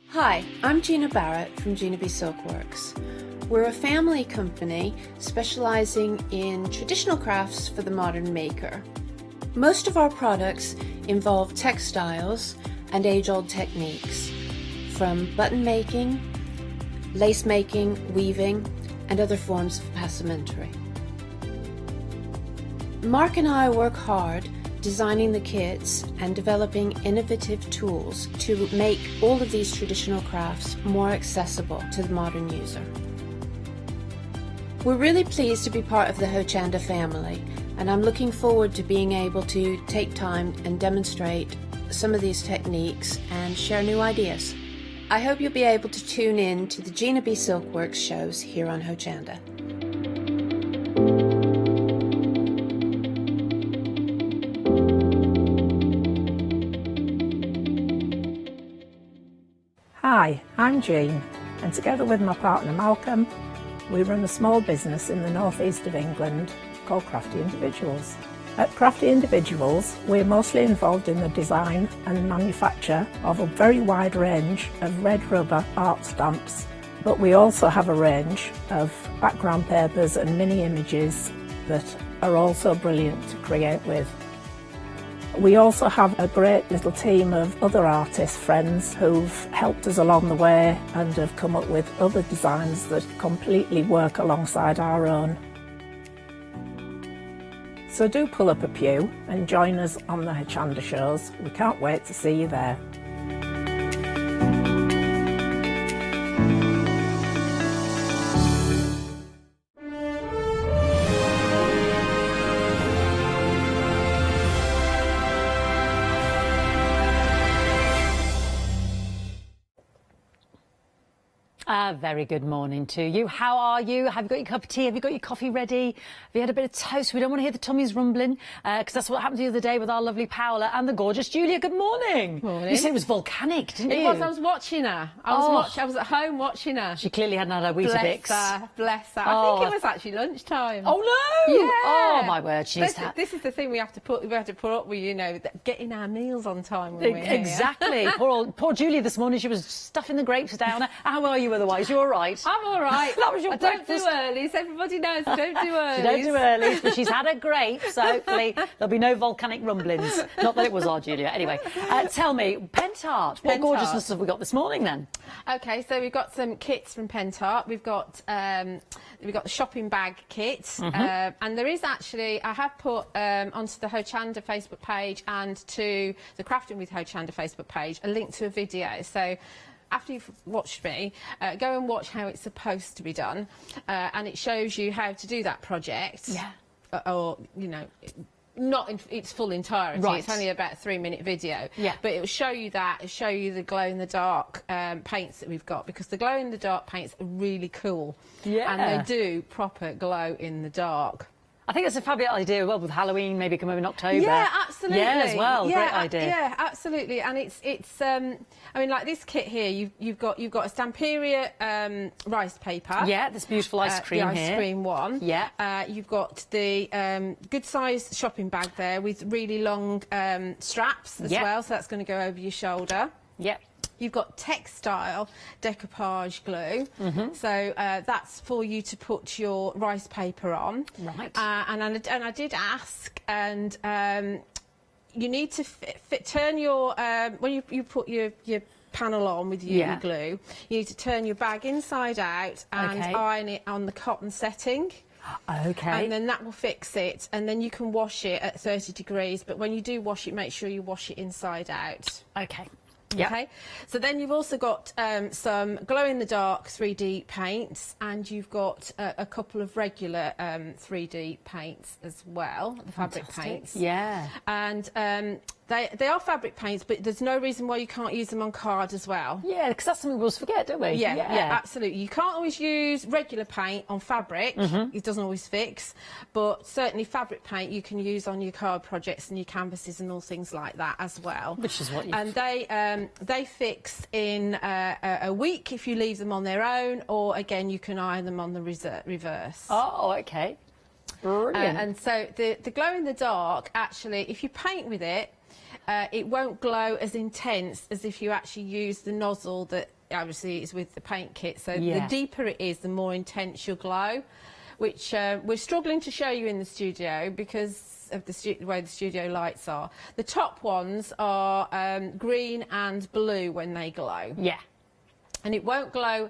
Hi, I'm Gina Barrett from Gina B Silkworks. We're a family company specializing in traditional crafts for the modern maker. Most of our products involve textiles and age-old techniques, from button making, lace making, weaving, and other forms of passementerie. Mark and I work hard designing the kits and developing innovative tools to make all of these traditional crafts more accessible to the modern user. We're really pleased to be part of the Hochanda family, and I'm looking forward to being able to take time and demonstrate some of these techniques and share new ideas. I hope you'll be able to tune in to the Gina B Silkworks shows here on Hochanda. Hi, I'm Jean, and together with my partner Malcolm, we run a small business in the northeast of England called Crafty Individuals. At Crafty Individuals, we're mostly involved in the design and manufacture of a very wide range of red rubber art stamps, but we also have a range of background papers and mini images that are also brilliant to create with. We also have a great little team of other artist friends who've helped us along the way and have come up with other designs that completely work alongside our own. So do pull up a pew and join us on the Hochanda shows. We can't wait to see you there. Very good morning to you. How are you? Have you got your cup of tea? Have you got your coffee ready? Have you had a bit of toast? We don't want to hear the tummies rumbling, because that's what happened the other day with our lovely Paola and the gorgeous Julia. Good morning. Morning. You said it was volcanic, didn't you? It was. I was watching her. I was at home watching her. She clearly hadn't had her Weetabix. Bless her. I think it was actually lunchtime. Oh no! Yeah. Oh my word, she's this is the thing we have to put up with, you know, getting our meals on time when we're here. Exactly. poor Julia this morning, she was stuffing the grapes down. How are you otherwise? You all right? I'm all right. That was your breakfast. Don't do earlies. Everybody knows I don't do earlies. She don't do earlies, but she's had her grapes, so hopefully there'll be no volcanic rumblings. Not that it was our Julia. Anyway, tell me, Pentart, what gorgeousness have we got this morning then? Okay, so we've got some kits from Pentart. We've got the shopping bag kit, and there is actually, I have put onto the Hochanda Facebook page and to the Crafting with Hochanda Facebook page a link to a video. So after you've watched me, go and watch how it's supposed to be done, and it shows you how to do that project. Yeah. Or, you know, not in its full entirety. Right. It's only about a 3-minute video. Yeah. But it will show you that. It'll show you the glow-in-the-dark paints that we've got, because the glow-in-the-dark paints are really cool. Yeah. And they do proper glow-in-the-dark. I think it's a fabulous idea. Well, with Halloween, maybe come over in October. Yeah, absolutely. Yeah, as well. Yeah, great idea. Yeah, absolutely. And it's I mean, like this kit here, you've got a Stamperia rice paper. Yeah, this beautiful ice cream the here. ice cream one. Yeah. You've got the good sized shopping bag there with really long straps as well, so that's going to go over your shoulder. Yep. You've got textile decoupage glue, so that's for you to put your rice paper on. Right. And I did ask, and you need to turn your when you put your panel on with your glue, you need to turn your bag inside out and iron it on the cotton setting. Okay. And then that will fix it, and then you can wash it at 30 degrees. But when you do wash it, make sure you wash it inside out. Okay. Yep. Okay, so then you've also got some glow-in-the-dark 3D paints, and you've got a couple of regular 3D paints as well, the fabric paints. Yeah. And they are fabric paints, but there's no reason why you can't use them on card as well. Yeah, because that's something we always forget, don't we? Yeah, absolutely. You can't always use regular paint on fabric. It doesn't always fix, but certainly fabric paint you can use on your card projects and your canvases and all things like that as well. Which is what you... And they fix in a week if you leave them on their own, or again you can iron them on the reverse. Oh, okay. Brilliant. And so the glow in the dark, actually, if you paint with it, it won't glow as intense as if you actually use the nozzle that obviously is with the paint kit. So the deeper it is, the more intense your glow, which we're struggling to show you in the studio because of the way the studio lights are. The top ones are green and blue when they glow. Yeah. And it won't glow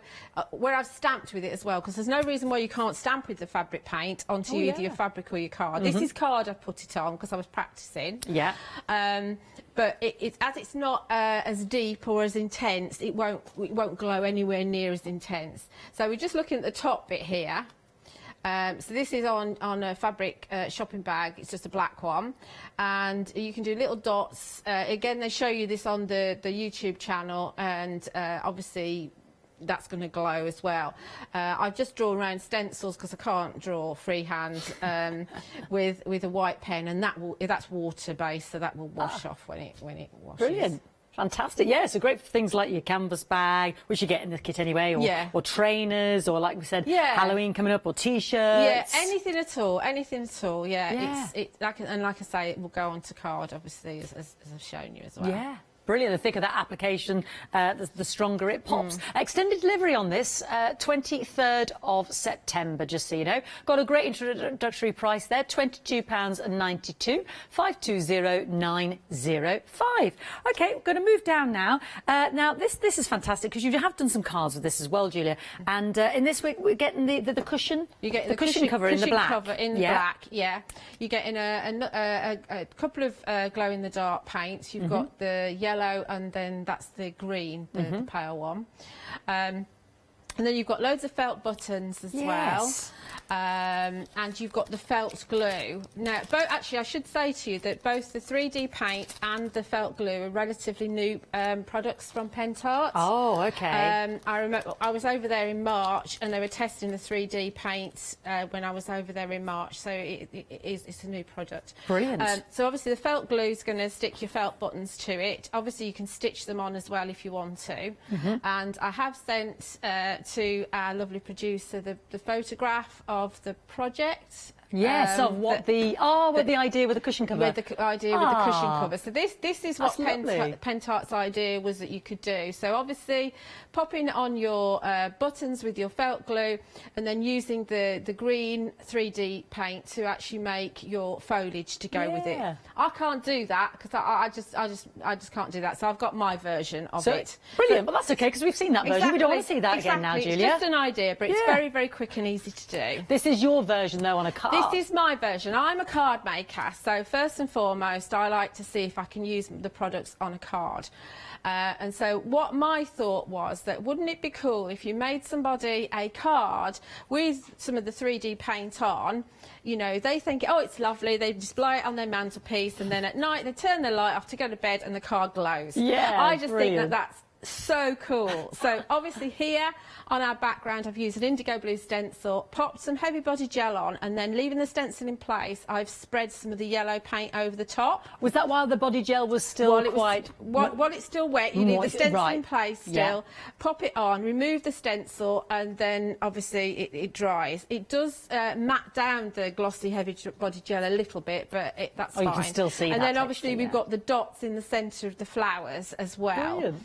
where I've stamped with it as well, because there's no reason why you can't stamp with the fabric paint onto either your fabric or your card. This is card I put it on because I was practicing. Yeah. But as it's not as deep or as intense, it won't glow anywhere near as intense. So we're just looking at the top bit here. So this is on a fabric shopping bag. It's just a black one, and you can do little dots. Again, they show you this on the YouTube channel, and obviously that's going to glow as well. I've just drawn around stencils because I can't draw freehand with a white pen, and that's water based, so that will wash off when it washes. Brilliant. Fantastic. Yeah, so great for things like your canvas bag, which you get in the kit anyway, or trainers, or like we said, Halloween coming up, or T-shirts. Yeah, anything at all, yeah. It's like I say, it will go onto card, obviously, as I've shown you as well. Yeah. Brilliant. The thicker that application, the stronger it pops. Extended delivery on this, 23rd of September, just so you know. Got a great introductory price there, £22.92, 520905. OK, we're going to move down now. Now, this is fantastic because you have done some cards with this as well, Julia. And in this week, we're getting the cushion. You get the cushion cover in the black. Cover in the black, yeah. You're getting a couple of glow-in-the-dark paints. You've got the yellow, and then that's the green, the pale one. And then you've got loads of felt buttons as well. And you've got the felt glue. Now, actually, I should say to you that both the 3D paint and the felt glue are relatively new products from Pentart. Oh, OK. I remember I was over there in March, and they were testing the 3D paint when I was over there in March. So it's a new product. Brilliant. So obviously the felt glue is going to stick your felt buttons to it. Obviously you can stitch them on as well if you want to. And I have sent to our lovely producer the photograph of the project. Yes, of what the idea with the cushion cover. With the idea with the cushion cover. So this is what Pentart's idea was that you could do. So obviously popping on your buttons with your felt glue, and then using the green 3D paint to actually make your foliage to go with it. I can't do that because I just can't do that. So I've got my version of it. Brilliant, but that's okay because we've seen that version. We don't want to see that again now, Julia. It's just an idea, but it's very, very quick and easy to do. This is your version though on a card. This is my version. I'm a card maker, so first and foremost, I like to see if I can use the products on a card. And so what my thought was that wouldn't it be cool if you made somebody a card with some of the 3D paint on, you know, they think, oh, it's lovely, they display it on their mantelpiece, and then at night they turn the light off to go to bed and the card glows. Yeah, I just think that that's so cool. So obviously here on our background I've used an indigo blue stencil, popped some heavy body gel on, and then leaving the stencil in place I've spread some of the yellow paint over the top. Was that while the body gel was still while it's still wet, you leave the stencil in place still, pop it on, remove the stencil, and then obviously it dries. It does matte down the glossy heavy body gel a little bit, but that's fine. You can still see and that then obviously we've got the dots in the centre of the flowers as well. Brilliant.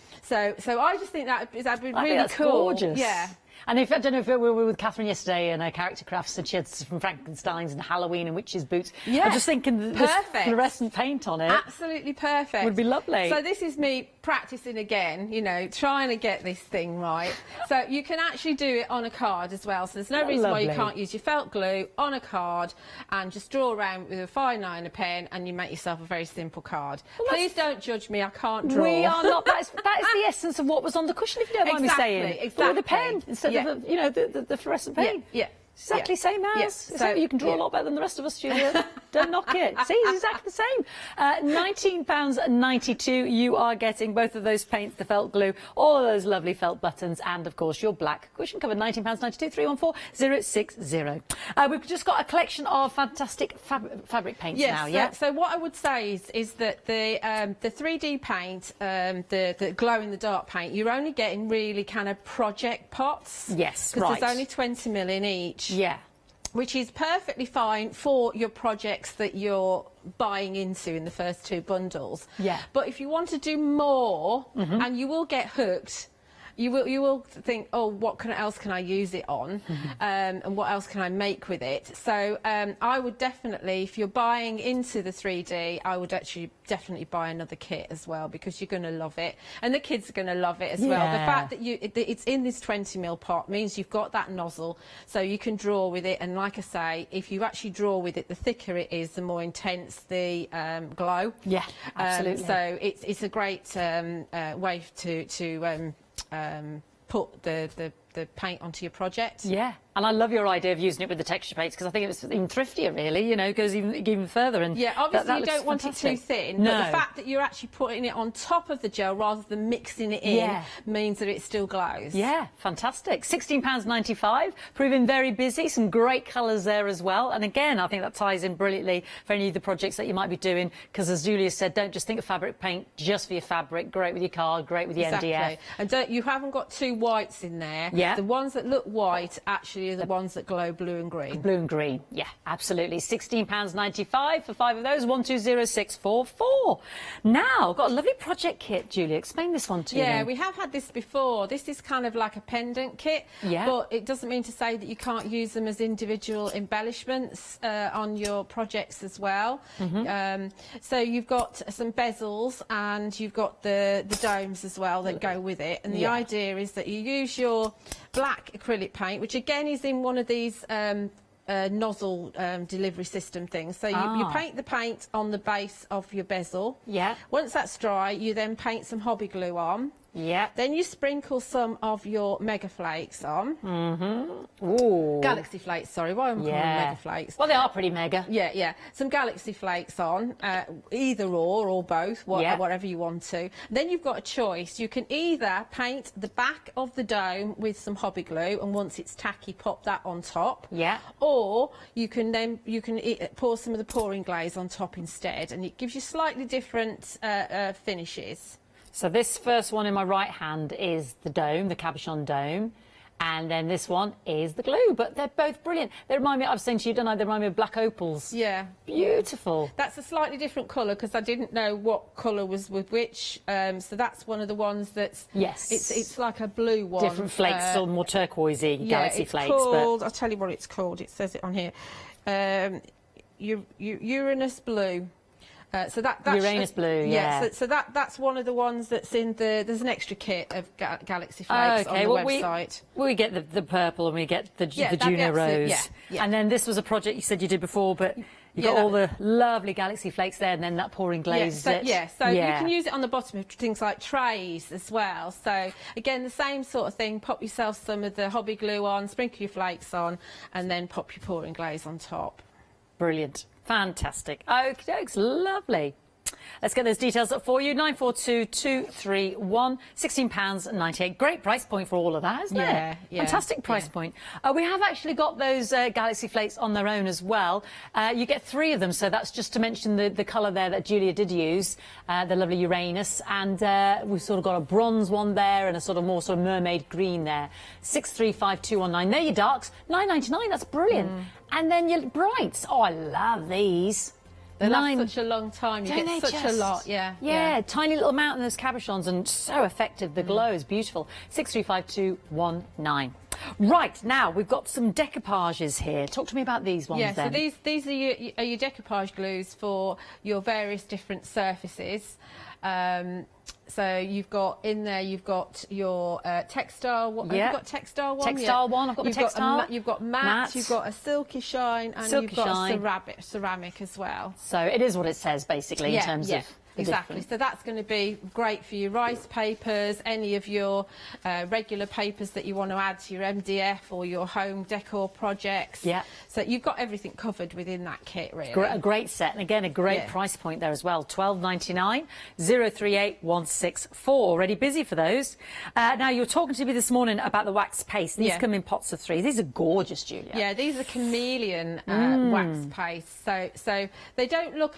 So I just think that'd be really that's cool. Gorgeous. Yeah. And I don't know if we were with Catherine yesterday and her character crafts, and she had from Frankenstein's and Halloween and witches' boots. Yeah. I'm just thinking the fluorescent paint on it. Absolutely perfect. Would be lovely. So this is me practicing again, you know, trying to get this thing right. So you can actually do it on a card as well. So there's no reason why you can't use your felt glue on a card and just draw around with a fine liner pen, and you make yourself a very simple card. Well, please don't judge me, I can't draw. We are not. That is the essence of what was on the cushion, if you don't mind me saying. Exactly. But with a pen instead of, you know, the fluorescent paint. Yeah. Exactly same as. So you can draw a lot better than the rest of us, Julia. Don't knock it. See, it's exactly the same. £19.92. You are getting both of those paints, the felt glue, all of those lovely felt buttons, and of course your black cushion cover. £19.92. 314-060. We've just got a collection of fantastic fabric paints now. Yeah. So what I would say is that the 3D paint, the glow in the dark paint, you're only getting really kind of project pots. Yes, because there's only 20 mil in each. Yeah. which is perfectly fine for your projects that you're buying into in the first 2 bundles. Yeah. But if you want to do more, and you will get hooked, you will think, oh, what else can I use it on, and what else can I make with it? So I would definitely, if you're buying into the 3D, I would actually definitely buy another kit as well, because you're going to love it, and the kids are going to love it as well. The fact that it's in this 20mm pot means you've got that nozzle, so you can draw with it. And like I say, if you actually draw with it, the thicker it is, the more intense the glow. Yeah, absolutely. So it's a great way to put the paint onto your project. Yeah, and I love your idea of using it with the texture paints, because I think it's even thriftier, really. You know, it goes even further. And yeah, obviously that you don't want it too thin. No. But the fact that you're actually putting it on top of the gel rather than mixing it in means that it still glows. Yeah, fantastic. £16.95, proving very busy. Some great colours there as well. And again, I think that ties in brilliantly for any of the projects that you might be doing, because as Julia said, don't just think of fabric paint just for your fabric. Great with your card, great with your MDF. And you haven't got 2 whites in there. Yeah. The ones that look white actually are the ones that glow blue and green. Blue and green, yeah, absolutely. £16.95 for 5 of those. 120644. Now, got a lovely project kit, Julia. Explain this one to me. Yeah, we have had this before. This is kind of like a pendant kit, but it doesn't mean to say that you can't use them as individual embellishments on your projects as well. So you've got some bezels, and you've got the domes as well that go with it. And the idea is that you use your black acrylic paint, which again is in one of these nozzle delivery system things. So you paint the paint on the base of your bezel. Yeah. Once that's dry, you then paint some hobby glue on. Yeah. Then you sprinkle some of your mega flakes on. Ooh. Galaxy flakes, sorry. Why am I calling them mega flakes? Well, they are pretty mega. Yeah, yeah. Some galaxy flakes on, either or both, whatever you want to. Then you've got a choice. You can either paint the back of the dome with some hobby glue, and once it's tacky, pop that on top. Yeah. Or you can pour some of the pouring glaze on top instead, and it gives you slightly different finishes. So this first one in my right hand is the dome, the cabochon dome, and then this one is the glue. But they're both brilliant. They remind me, I was saying to you, don't I? They remind me of black opals. Yeah. Beautiful. That's a slightly different colour, because I didn't know what colour was with which. So that's one of the ones that's... Yes. It's like a blue one. Different flakes, or more turquoisey, galaxy flakes. Called, I'll tell you what it's called. It says it on here. Uranus blue. So that's Uranus blue, yeah. So that's one of the ones that's in the. There's an extra kit of galaxy flakes on the website. We get the purple, and we get the Juno rose. And then this was a project you said you did before, but you got all the lovely galaxy flakes there, and then that pouring glaze. So you can use it on the bottom of things like trays as well. So again, the same sort of thing. Pop yourself some of the hobby glue on, sprinkle your flakes on, and then pop your pouring glaze on top. Brilliant. Fantastic. Okie dokes, lovely. Let's get those details up for you. 942231, £16.98. Great price point for all of that, isn't it? Yeah. Fantastic price point. We have actually got those Galaxy Flakes on their own as well. You get 3 of them, so that's just to mention the colour there that Julia did use, the lovely Uranus, and we've sort of got a bronze one there and a sort of more sort of mermaid green there. 635219. They're your darks. £9.99. That's brilliant. And then your brights. Oh, I love these. They last such a long time. You get such a lot, yeah. Tiny little amount in those cabochons, and so effective. The glow is beautiful. 635219. Right, now we've got some decoupages here. Talk to me about these ones then. So these are your decoupage glues for your various different surfaces. So you've got in there, you've got your textile. Have you got textile one? Textile one. I've got the textile. You've got matte. You've got a silky shine, and you've got a ceramic as well. So it is what it says basically in terms of. Exactly. So that's going to be great for your rice papers, any of your regular papers that you want to add to your MDF or your home decor projects. Yeah. So you've got everything covered within that kit, really. A great set, and again a great price point there as well. £12.99. 038164. Already busy for those. Now you're talking to me this morning about the wax paste. These come in pots of 3. These are gorgeous, Julia. Yeah, these are chameleon wax paste. So they don't look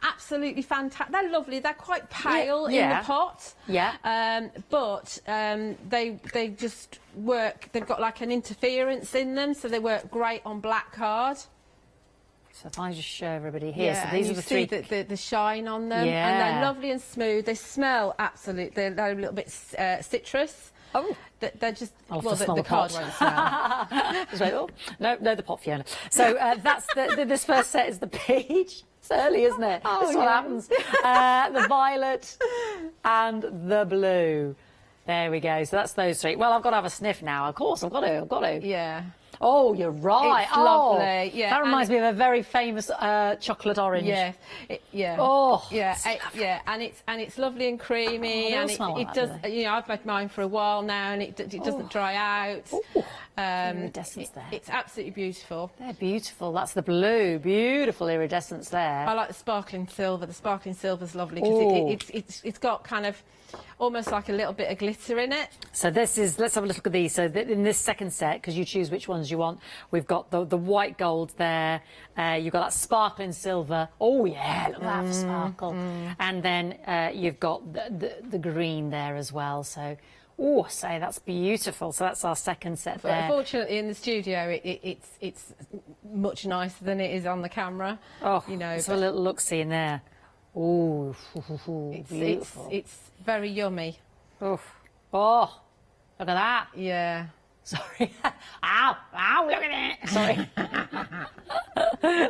absolutely fantastic. They're lovely. They're quite pale in the pot. Yeah. But they just work. They've got like an interference in them, so they work great on black card. So if I just show everybody here, so these are the see three. the shine on them, and they're lovely and smooth. They smell absolute. They're a little bit citrus. Oh, they're just. I'll well, the card won't smell. Just like, oh, no, the pot, Fiona. So that's this first set is the peach. It's early, isn't it? That's what happens. The violet and the blue. There we go. So that's those three. Well, I've got to have a sniff now. Of course, I've got to. Yeah. Oh, you're right. It's lovely. Yeah. That reminds me of a very famous chocolate orange. Yeah. Oh. Yeah. And it's lovely and creamy, and it does. You know, I've had mine for a while now, and it doesn't dry out. Iridescence there. It's absolutely beautiful. They're beautiful. That's the blue. Beautiful iridescence there. I like the sparkling silver. The sparkling silver's lovely because it's got kind of almost like a little bit of glitter in it. So this is, let's have a look at these. So in this second set, because you choose which ones you want, we've got the white gold there. You've got that sparkling silver. Oh yeah, look at that for sparkle. And then you've got the green there as well. So. Oh, say that's beautiful. So that's our second set there. Unfortunately, in the studio, it's much nicer than it is on the camera. Oh, you know. So a little look-see in there. Oh, beautiful. It's very yummy. Oh, look at that. Yeah. Sorry. Ow, look at it. Sorry.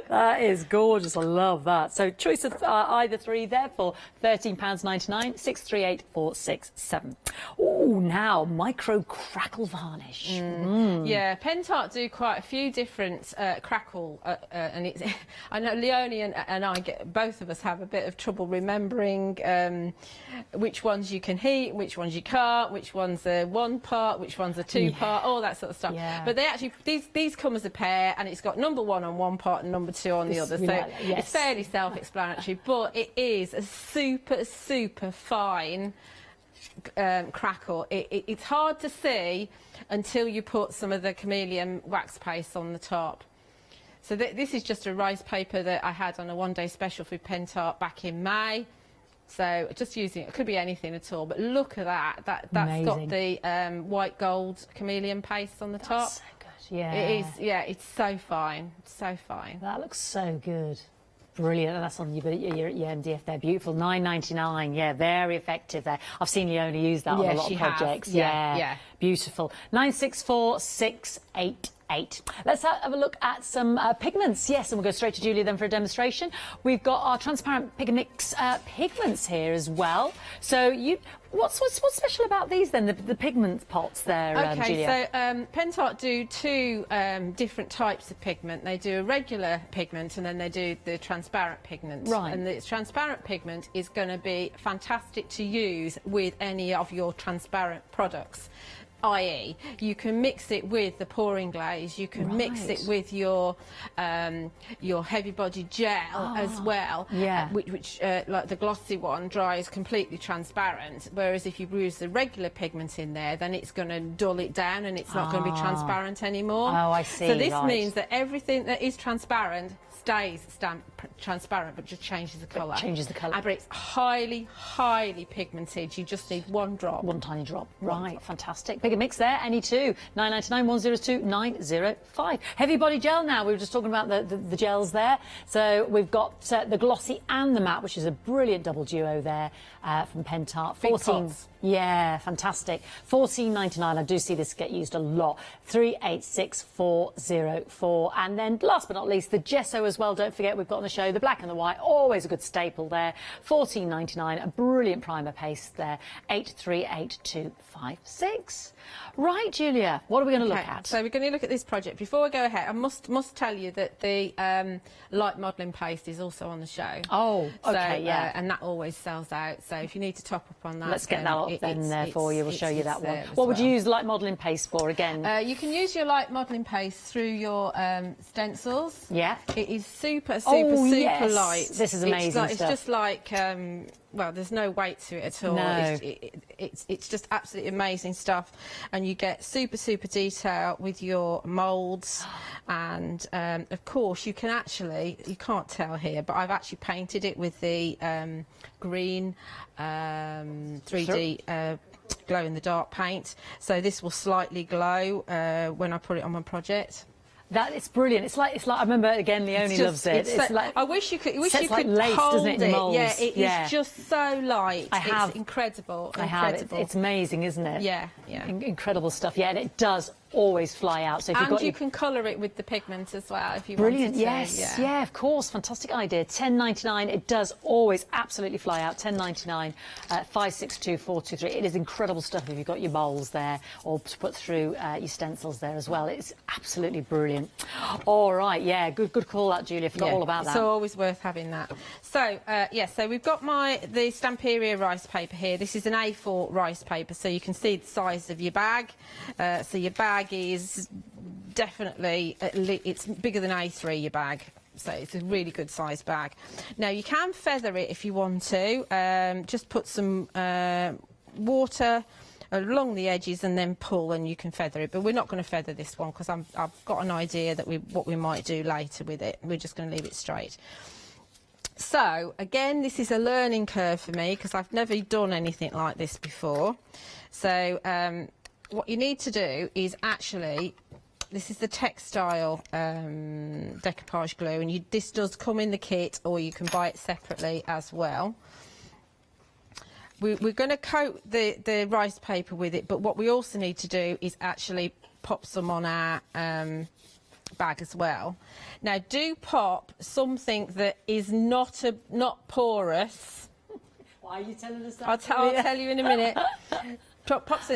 That is gorgeous. I love that. So choice of either three there for £13.99, 638467. Oh, now micro crackle varnish. Yeah, Pentart do quite a few different crackle, and it's. I know Leonie and I both of us have a bit of trouble remembering which ones you can heat, which ones you can't, which ones are one part, which ones are two part, all that sort of stuff. Yeah. But they actually these come as a pair, and it's got number one on one part and number two on the other. So it's fairly self-explanatory, but it is a super fine crackle. It's hard to see until you put some of the chameleon wax paste on the top. So this is just a rice paper that I had on a one-day special for Pentart back in May. So just using it could be anything at all, but look at that. That's got the white gold chameleon paste on the top. So good. Yeah. It is. Yeah, it's so fine. So fine. That looks so good. Brilliant. And that's on your MDF there. Beautiful. £9.99. Yeah, very effective there. I've seen Leonie use that on a lot of projects. Yeah. Beautiful. 964688. Let's have a look at some pigments. Yes, and we'll go straight to Julia then for a demonstration. We've got our transparent Pigamix pigments here as well. So what's special about these then, the pigment pots there, Julia? So Pentart do two different types of pigment. They do a regular pigment and then they do the transparent pigment. Right. And the transparent pigment is going to be fantastic to use with any of your transparent products. I.e., you can mix it with the pouring glaze. You can mix it with your heavy body gel as well. Yeah. Which like the glossy one dries completely transparent. Whereas if you use the regular pigment in there, then it's going to dull it down and it's not going to be transparent anymore. Oh, I see. So this means that everything that is transparent stays transparent, but just changes the colour. Changes the colour. But it's highly pigmented. You just need one drop. One tiny drop. Right, fantastic. Pigamix there, any two. £9.99, 102 905. Heavy body gel now. We were just talking about the gels there. So we've got the glossy and the matte, which is a brilliant double duo there from Pentart. 14. Yeah, fantastic. £14.99. I do see this get used a lot. 386404. And then last but not least, the gesso as well. Don't forget, we've got on the show the black and the white. Always a good staple there. £14.99. A brilliant primer paste there. 838256. Right, Julia, what are we going to look at? So we're going to look at this project. Before we go ahead, I must tell you that the light modelling paste is also on the show. Oh, okay, so, and that always sells out. So if you need to top up on that, let's get that up there for you. We'll show you that one. What well. would you use light modelling paste for again? You can use your light modelling paste through your stencils. Yeah. It is is super yes. light. This is amazing It's just like, well, there's no weight to it at all. No. It's just absolutely amazing stuff. And you get super detail with your moulds. And, of course, you can't tell here, but I've actually painted it with the green 3D glow-in-the-dark paint. So this will slightly glow when I put it on my project. It's brilliant. It's like I remember again. Leonie loves it. It's like, I wish you could. Like lace, hold doesn't it? In molds. Yeah, it is just so light. It's incredible. I have. It's amazing, isn't it? Yeah. Incredible stuff. Yeah, and it does always fly out. So if you can colour it with the pigment as well if you brilliant. wanted to. Yes. Yeah, of course. Fantastic idea. $10.99. It does always absolutely fly out. $10.99. 562423. It is incredible stuff if you've got your bowls there or to put through your stencils there as well. It's absolutely brilliant. All right. Yeah. Good call out, Julia. Forgot all about that. So always worth having that. So so we've got the Stamperia rice paper here. This is an A4 rice paper, so you can see the size of your bag. So your bag is definitely it's bigger than A3, your bag, so it's a really good sized bag. Now you can feather it if you want to, just put some water along the edges and then pull and you can feather it, but we're not going to feather this one because I've got an idea that what we might do later with it. We're just going to leave it straight. So again, this is a learning curve for me because I've never done anything like this before. So what you need to do is actually, this is the textile decoupage glue, and this does come in the kit or you can buy it separately as well. We're going to coat the rice paper with it, but what we also need to do is actually pop some on our bag as well. Now do pop something that is not porous. Why are you telling us that? I'll tell you in a minute.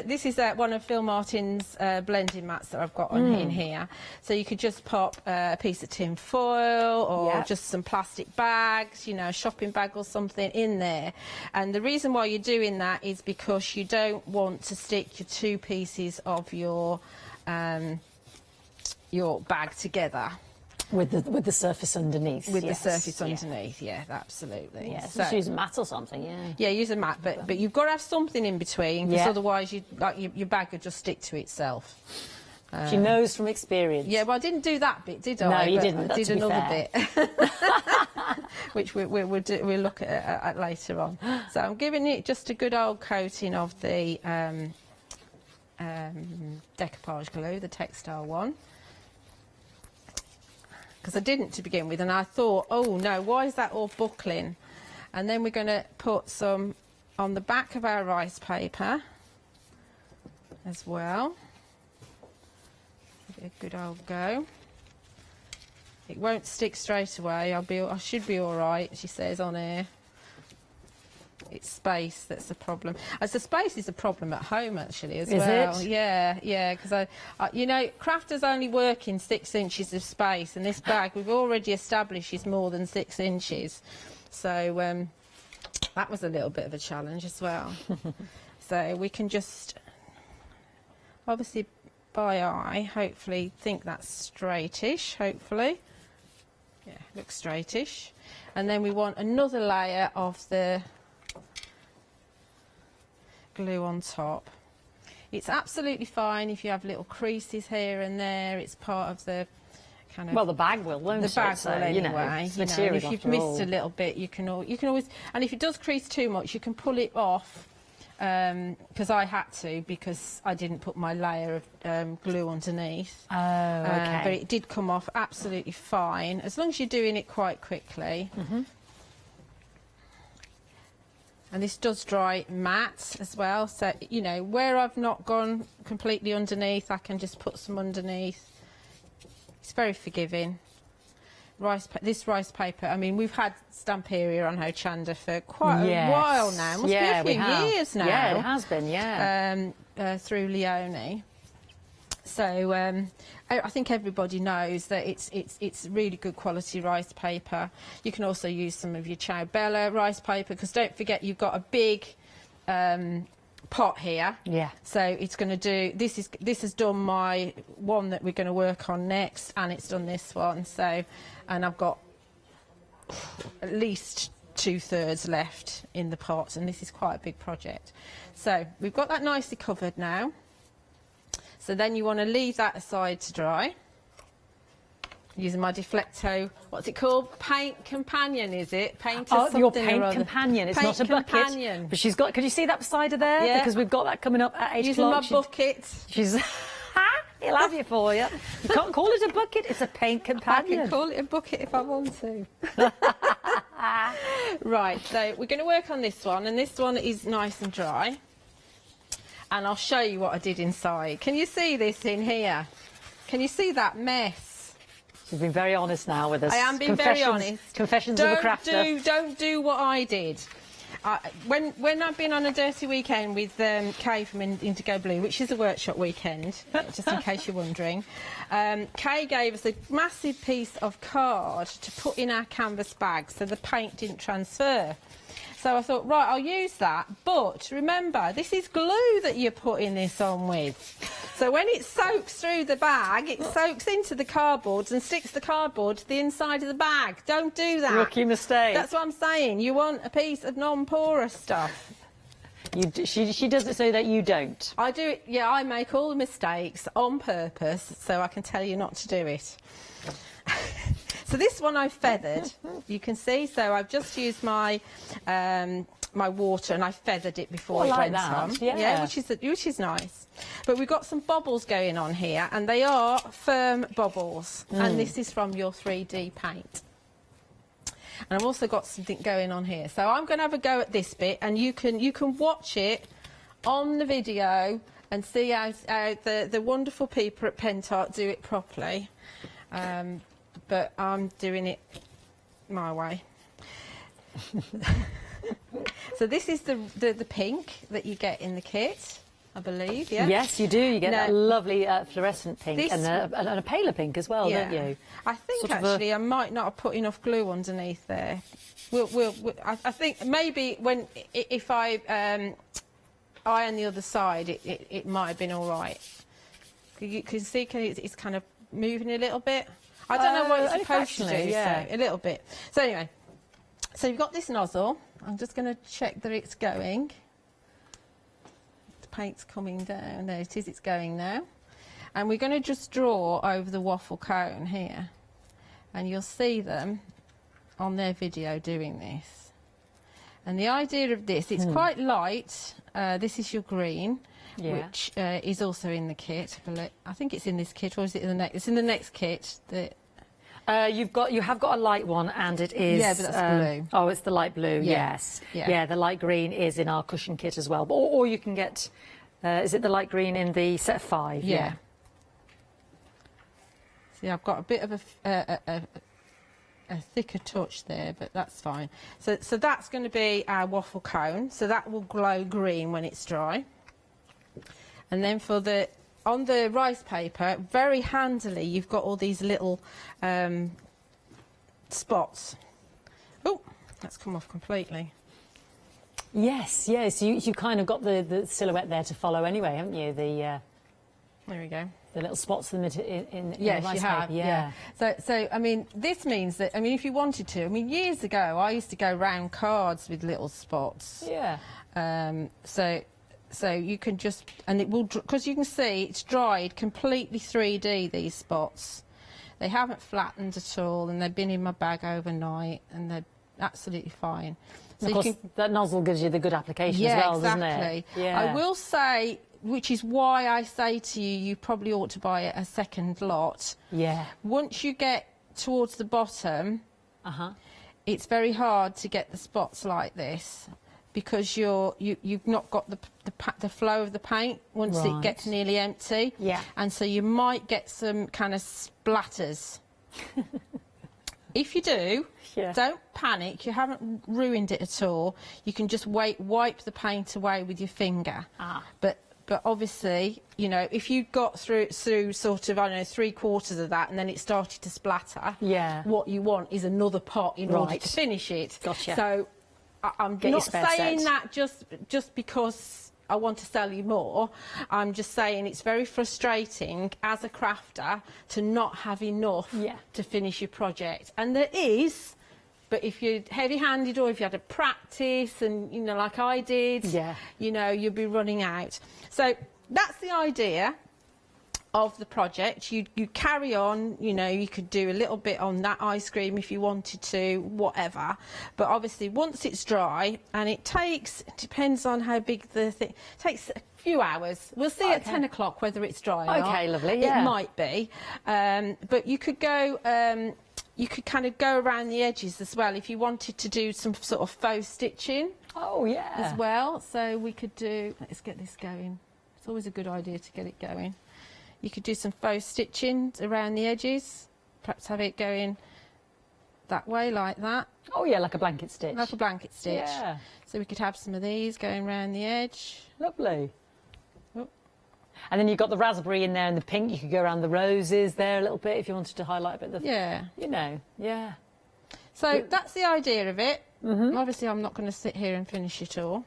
This is one of Phil Martin's blending mats that I've got on in here. So you could just pop a piece of tin foil or just some plastic bags, a shopping bag or something in there. And the reason why you're doing that is because you don't want to stick your two pieces of your bag together. With the surface underneath. With the surface underneath, yeah, absolutely. Yeah, so just use a mat or something, Yeah, use a mat, but you've got to have something in between, because otherwise your bag would just stick to itself. She knows from experience. Yeah, well, I didn't do that bit, did I? No, you didn't. I did another bit, which we'll look at later on. So I'm giving it just a good old coating of the decoupage glue, the textile one. Because I didn't to begin with, and I thought, oh no, why is that all buckling? And then we're going to put some on the back of our rice paper as well. Give it a good old go. It won't stick straight away. I should be all right, she says on here. It's space that's the problem. As the space is a problem at home actually as well. Is it? Yeah, because crafters only work in 6 inches of space, and this bag we've already established is more than 6 inches. So that was a little bit of a challenge as well. So we can just obviously by eye hopefully think that's straightish, hopefully. Yeah, looks straightish. And then we want another layer of the glue on top. It's absolutely fine if you have little creases here and there. It's part of the kind of... Well, the bag will, won't it? The bag will anyway. It's material, if you've missed a little bit, you can always... And if it does crease too much, you can pull it off, because I had to, because I didn't put my layer of glue underneath. Oh, okay. But it did come off absolutely fine, as long as you're doing it quite quickly. And this does dry matte as well, so where I've not gone completely underneath, I can just put some underneath. It's very forgiving. This rice paper, I mean, we've had Stamperia on Hochanda for quite a while now. Must be a few years now. Yeah, it has been, through Leonie. So I think everybody knows that it's really good quality rice paper. You can also use some of your Ciao Bella rice paper, because don't forget you've got a big pot here. Yeah. So it's going to do this has done my one that we're going to work on next, and it's done this one. So and I've got at least 2/3 left in the pot, and this is quite a big project. So we've got that nicely covered now. So then you want to leave that aside to dry. Using my Deflecto, what's it called? Paint Companion, is it? Paint something your Paint Companion. It's Paint not a bucket. Companion. But she's got, can you see that beside her there? Yeah. Because we've got that coming up at 8 Using o'clock. my bucket. She's, he'll have it for you. You can't call it a bucket, it's a Paint I Companion. can call it a bucket if I want to. Right, so we're going to work on this one, and this one is nice and dry. And I'll show you what I did inside. Can you see this in here? Can you see that mess? She's been very honest now with us. I am being very honest. Confessions of a crafter. Don't do what I did. When I've been on a dirty weekend with Kay from Indigo Blue, which is a workshop weekend, just in case you're wondering, Kay gave us a massive piece of card to put in our canvas bag so the paint didn't transfer. So I thought, right, I'll use that. But remember, this is glue that you're putting this on with. So when it soaks through the bag, it soaks into the cardboard and sticks the cardboard to the inside of the bag. Don't do that. Rookie mistake. That's what I'm saying. You want a piece of non-porous stuff. She does it so that you don't. I do it, yeah, I make all the mistakes on purpose so I can tell you not to do it. So this one I've feathered, you can see. So I've just used my my water and I feathered it before it went on. Yeah, which is nice. But we've got some bubbles going on here, and they are firm bubbles. And this is from your 3D paint. And I've also got something going on here. So I'm going to have a go at this bit, and you can watch it on the video and see how the wonderful people at Pentart do it properly. But I'm doing it my way. So this is the pink that you get in the kit, I believe, yeah? Yes, you do. You get that lovely fluorescent pink and a paler pink as well, don't you? I think actually I might not have put enough glue underneath there. I think maybe if I iron the other side, it might have been all right. You can see it's kind of moving a little bit. I don't know what it's supposed to do, yeah. So, a little bit. So anyway, so you've got this nozzle. I'm just going to check that it's going. The paint's coming down. There it is, it's going now. And we're going to just draw over the waffle cone here. And you'll see them on their video doing this. And the idea of this, it's quite light. This is your green. Yeah. Which is also in the kit. I think it's in this kit, or is it in the next? It's in the next kit. You have got a light one, and it is. Yeah, but that's blue. Oh, it's the light blue. Yeah. Yes. Yeah. The light green is in our cushion kit as well. Or you can get. Is it the light green in the set of 5? Yeah. See, I've got a bit of a thicker touch there, but that's fine. So that's going to be our waffle cone. So that will glow green when it's dry. And then on the rice paper, very handily, you've got all these little spots. Oh, that's come off completely. Yes. You kind of got the silhouette there to follow anyway, haven't you? There we go. The little spots in the yes, rice you have. paper. Yeah. So I mean, this means that if you wanted to, years ago, I used to go round cards with little spots. Yeah. So you can just, and it will, because you can see it's dried completely 3D, these spots. They haven't flattened at all, and they've been in my bag overnight, and they're absolutely fine. So of course, that nozzle gives you the good application as well, doesn't it? Yeah. I will say, which is why I say to you, you probably ought to buy a second lot. Yeah. Once you get towards the bottom, it's very hard to get the spots like this, because you've not got the flow of the paint once it gets nearly empty. Yeah. And so you might get some kind of splatters. If you do, don't panic. You haven't ruined it at all. You can just wipe the paint away with your finger. But obviously, if you got through sort of, I don't know, 3/4 of that, and then it started to splatter, what you want is another pot in order to finish it. Gotcha. So I'm not saying that just because I want to sell you more. I'm just saying it's very frustrating as a crafter to not have enough to finish your project. And there is, but if you're heavy-handed or if you had to practice and, you know, like I did, you know, you'll be running out. So that's the idea of the project. You carry on, you know, you could do a little bit on that ice cream if you wanted to, whatever. But obviously once it's dry, and it depends on how big the thing, it takes a few hours. We'll see at 10 o'clock whether it's dry or not. Okay, lovely, yeah. It might be. But you could go, you could kind of go around the edges as well if you wanted to do some sort of faux stitching. Oh, yeah. As well. So we could do, let's get this going. It's always a good idea to get it going. You could do some faux stitching around the edges, perhaps have it going that way, like that. Oh yeah, like a blanket stitch. Like a blanket stitch. Yeah. So we could have some of these going around the edge. Lovely. Oh. And then you've got the raspberry in there and the pink. You could go around the roses there a little bit if you wanted to highlight a bit of the... Yeah. You know, yeah. So that's the idea of it. Obviously, I'm not going to sit here and finish it all.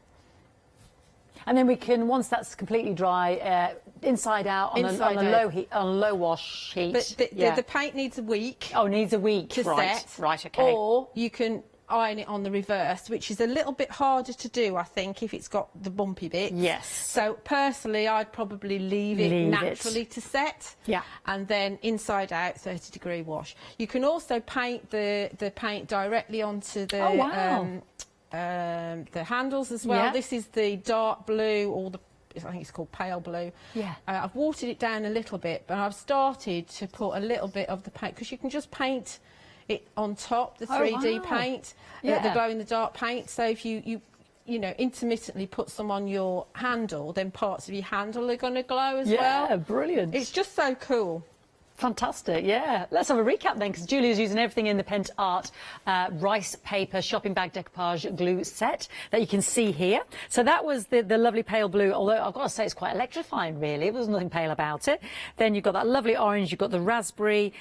And then we can, once that's completely dry, inside out on a low wash heat. But the paint needs a week. Oh, needs a week to set. Right, okay. Or you can iron it on the reverse, which is a little bit harder to do, I think, if it's got the bumpy bits. Yes. So personally, I'd probably leave it naturally to set. Yeah. And then inside out, 30-degree wash. You can also paint the paint directly onto the the handles as well. This is the dark blue, or I think it's called pale blue. Yeah. I've watered it down a little bit, but I've started to put a little bit of the paint, because you can just paint it on top, the 3D paint, the glow-in-the-dark paint. So if you know, intermittently put some on your handle, then parts of your handle are going to glow as well. Yeah, brilliant. It's just so cool. Fantastic, yeah. Let's have a recap then, because Julia's using everything in the Pentart rice paper shopping bag decoupage glue set that you can see here. So that was the lovely pale blue, although I've got to say it's quite electrifying, really. There was nothing pale about it. Then you've got that lovely orange, you've got the raspberry,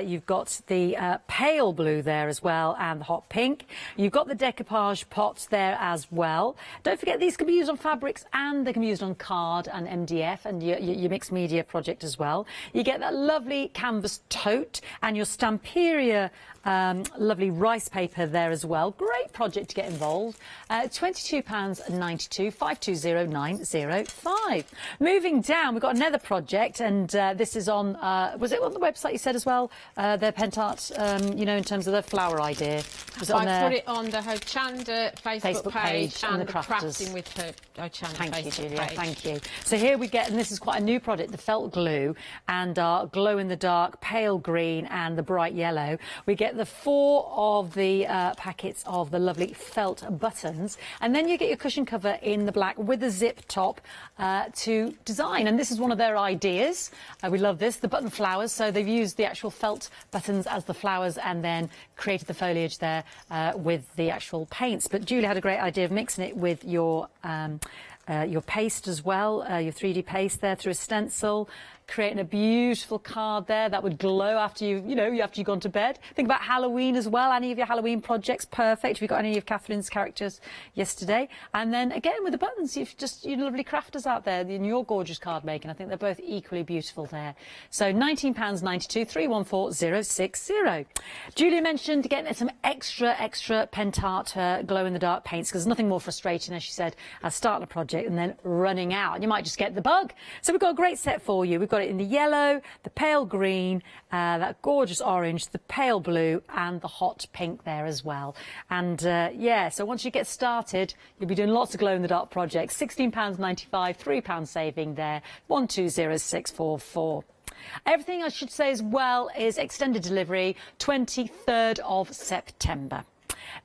you've got the pale blue there as well, and the hot pink. You've got the decoupage pots there as well. Don't forget, these can be used on fabrics and they can be used on card and MDF and your mixed media project as well. You get that lovely canvas tote and your Stamperia lovely rice paper there as well. Great project to get involved. £22.92, 520905. Moving down, we've got another project, and this is on, was it on the website you said as well? Their Pentart, you know, in terms of the flower idea. Was it on I put it on the Hochanda Facebook page and the Crafting with Hochanda Thank you, Julia. page. Thank you. So here we get, and this is quite a new product, the felt glue and our glow-in-the-dark pale green and the bright yellow. We get the 4 of the packets of the lovely felt buttons, and then you get your cushion cover in the black with a zip top to design. And this is one of their ideas. We love this, the button flowers. So they've used the actual felt buttons as the flowers and then created the foliage there with the actual paints. But Julie had a great idea of mixing it with your paste as well, your 3D paste there through a stencil, creating a beautiful card there that would glow after after you've gone to bed. Think about Halloween as well. Any of your Halloween projects, perfect. If you've got any of Catherine's characters yesterday. And then again with the buttons, you've just lovely crafters out there in your gorgeous card making. I think they're both equally beautiful there. So £19.92, 314060. Julia mentioned getting some extra Pentart glow-in-the-dark paints, because there's nothing more frustrating, as she said, as starting a project and then running out. And you might just get the bug. So we've got a great set for you. We've got it in the yellow, the pale green, that gorgeous orange, the pale blue and the hot pink there as well. And so once you get started, you'll be doing lots of glow-in-the-dark projects. £16.95, £3 saving there, 120644. Everything I should say as well is extended delivery, 23rd of September.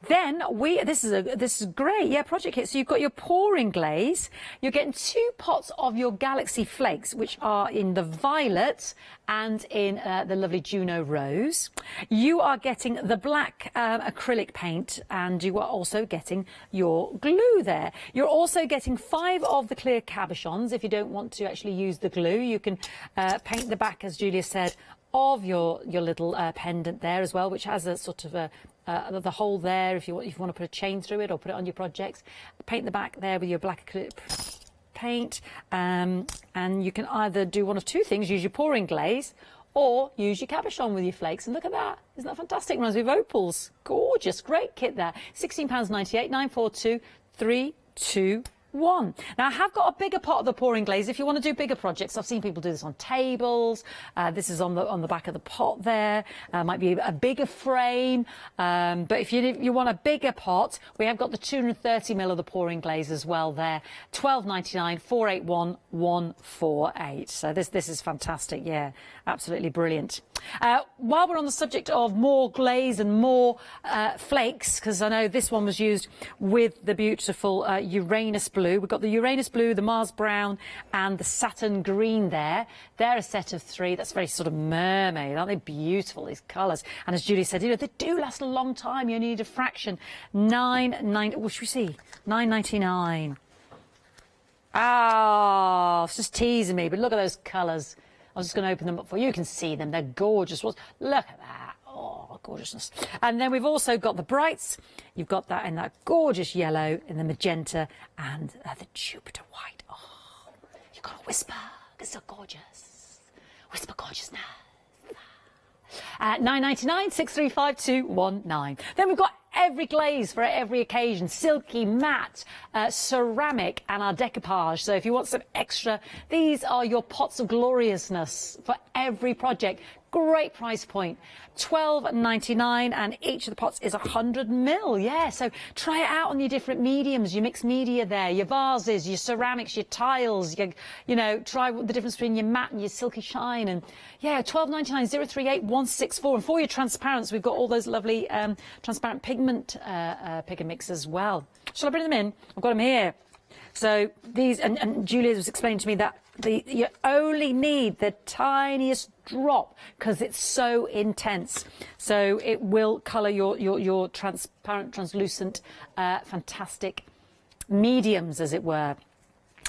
Then this is great, yeah, project kit. So you've got your pouring glaze. You're getting 2 pots of your Galaxy Flakes, which are in the violet and in the lovely Juno Rose. You are getting the black acrylic paint, and you are also getting your glue there. You're also getting 5 of the clear cabochons. If you don't want to actually use the glue, you can paint the back, as Julia said, of your little pendant there as well, which has a sort of the hole there if you want to put a chain through it or put it on your projects. Paint the back there with your black acrylic paint, and you can either do one of two things: use your pouring glaze, or use your cabochon with your flakes. And look at that. Isn't that fantastic? Reminds me of opals. Gorgeous. Great kit there. £16.98, 942 321. Now, I have got a bigger pot of the pouring glaze if you want to do bigger projects. I've seen people do this on tables. This is on the back of the pot there. Might be a bigger frame. But if you want a bigger pot, we have got the 230ml of the pouring glaze as well there. £12.99, 481 148. So this is fantastic. Yeah, absolutely brilliant. While we're on the subject of more glaze and more flakes, because I know this one was used with the beautiful Uranus blue. We've got the Uranus blue, the Mars brown, and the Saturn green there. They're a set of 3. That's very sort of mermaid. Aren't they beautiful, these colours? And as Julie said, they do last a long time. You only need a fraction. What should we see? £9.99. Oh, it's just teasing me, but look at those colours. I was just going to open them up for you. You can see them. They're gorgeous. Look at that. Oh, gorgeousness. And then we've also got the brights. You've got that in that gorgeous yellow, in the magenta, and the Jupiter white. Oh, you've got to whisper. It's so gorgeous. Whisper gorgeousness. £9.99, 635219. Then we've got every glaze for every occasion: silky, matte, ceramic, and our decoupage. So if you want some extra, these are your pots of gloriousness for every project. Great price point, £12.99, and each of the pots is 100ml. Yeah, so try it out on your different mediums, your mixed media there, your vases, your ceramics, your tiles. You know, try the difference between your matte and your silky shine. And yeah, £12.99, 038164. And for your transparents, we've got all those lovely transparent pigment pick and mix as well. Shall I bring them in? I've got them here. So these, and Julia was explaining to me that you only need the tiniest drop because it's so intense. So it will colour your transparent, translucent, fantastic mediums, as it were.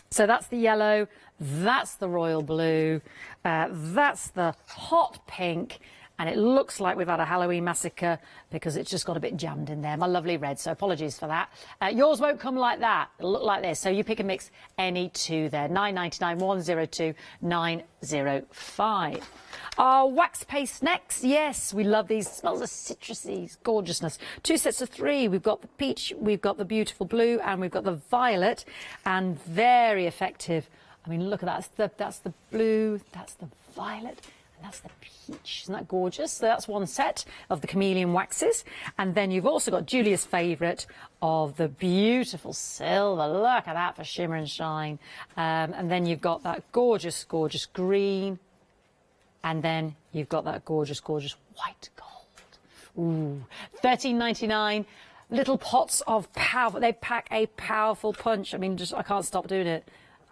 So that's the yellow, that's the royal blue, that's the hot pink. And it looks like we've had a Halloween massacre because it's just got a bit jammed in there. My lovely red, so apologies for that. Yours won't come like that. It'll look like this. So you pick and mix any two there. £9.99, 102 905. Our wax paste next. Yes, we love these. Smells of citrusy gorgeousness. 2 sets of 3. We've got the peach, we've got the beautiful blue, and we've got the violet. And very effective. I mean, look at that. That's the blue, that's the violet. That's the peach. Isn't that gorgeous? So that's one set of the chameleon waxes. And then you've also got Julia's favourite of the beautiful silver. Look at that for shimmer and shine. And then you've got that gorgeous, gorgeous green. And then you've got that gorgeous, gorgeous white gold. Ooh, £13.99. Little pots of power. They pack a powerful punch. I mean, I can't stop doing it.